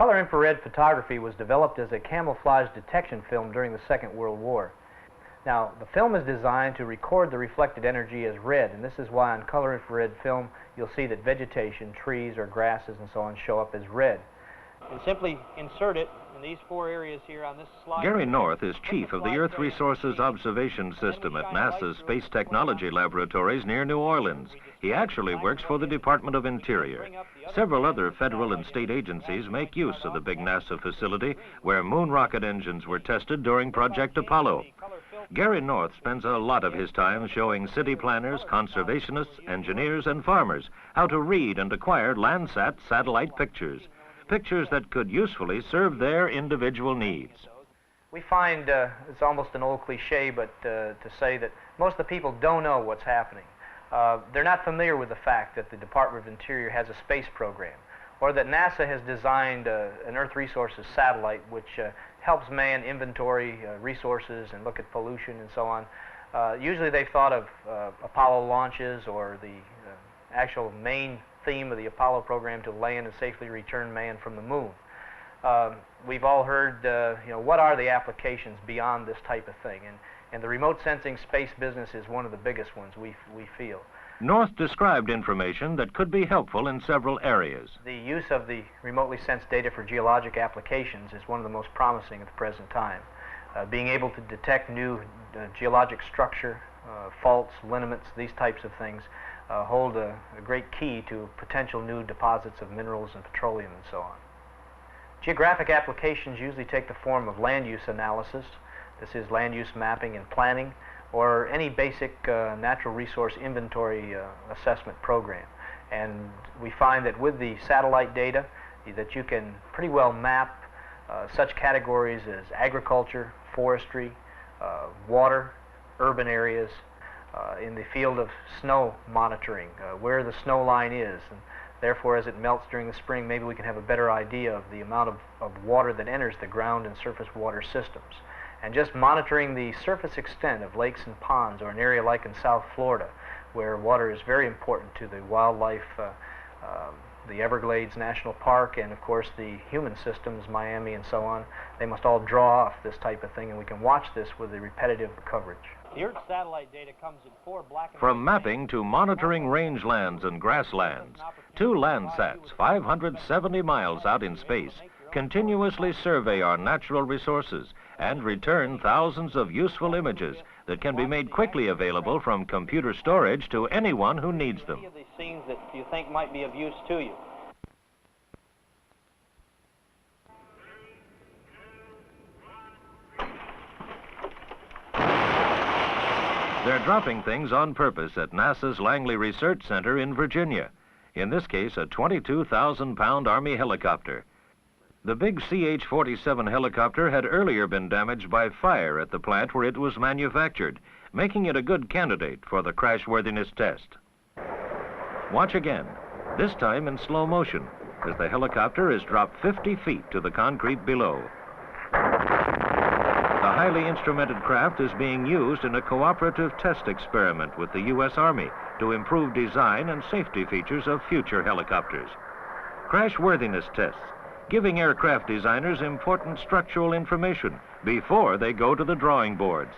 color infrared photography was developed as a camouflage detection film during the Second World War. Now, the film is designed to record the reflected energy as red, and this is why on color infrared film you'll see that vegetation, trees or grasses and so on show up as red. And simply insert it in these four areas here on this slide. Gary North is chief of the Earth Resources Observation System at NASA's Space Technology Laboratories near New Orleans. He actually works for the Department of Interior. Several other federal and state agencies make use of the big NASA facility where moon rocket engines were tested during Project Apollo. Gary North spends a lot of his time showing city planners, conservationists, engineers, and farmers how to read and acquire Landsat satellite pictures. Pictures that could usefully serve their individual needs. We find, it's almost an old cliche, but to say that most of the people don't know what's happening. They're not familiar with the fact that the Department of Interior has a space program, or that NASA has designed an Earth Resources satellite which helps man inventory resources and look at pollution and so on. Usually they've thought of Apollo launches or the actual main theme of the Apollo program to land and safely return man from the moon. We've all heard, what are the applications beyond this type of thing? And the remote sensing space business is one of the biggest ones we feel. North described information that could be helpful in several areas. The use of the remotely sensed data for geologic applications is one of the most promising at the present time. Being able to detect new geologic structure, faults, lineaments, these types of things hold a great key to potential new deposits of minerals and petroleum and so on. Geographic applications usually take the form of land use analysis. This is land use mapping and planning, or any basic natural resource inventory assessment program. And we find that with the satellite data that you can pretty well map such categories as agriculture, forestry, water, urban areas, in the field of snow monitoring, where the snow line is. And therefore, as it melts during the spring, maybe we can have a better idea of the amount of water that enters the ground and surface water systems. And just monitoring the surface extent of lakes and ponds, or an area like in South Florida, where water is very important to the wildlife, the Everglades National Park, and of course the human systems, Miami and so on, they must all draw off this type of thing, and we can watch this with the repetitive coverage. The Earth satellite data comes in four black and From mapping to monitoring rangelands and grasslands, two Landsats 570 miles out in space continuously survey our natural resources and return thousands of useful images that can be made quickly available from computer storage to anyone who needs them. Any of these scenes that you think might be of use to you. They're dropping things on purpose at NASA's Langley Research Center in Virginia. In this case, a 22,000-pound Army helicopter. The big CH-47 helicopter had earlier been damaged by fire at the plant where it was manufactured, making it a good candidate for the crashworthiness test. Watch again, this time in slow motion, as the helicopter is dropped 50 feet to the concrete below. The highly instrumented craft is being used in a cooperative test experiment with the U.S. Army to improve design and safety features of future helicopters. Crashworthiness tests, giving aircraft designers important structural information before they go to the drawing boards.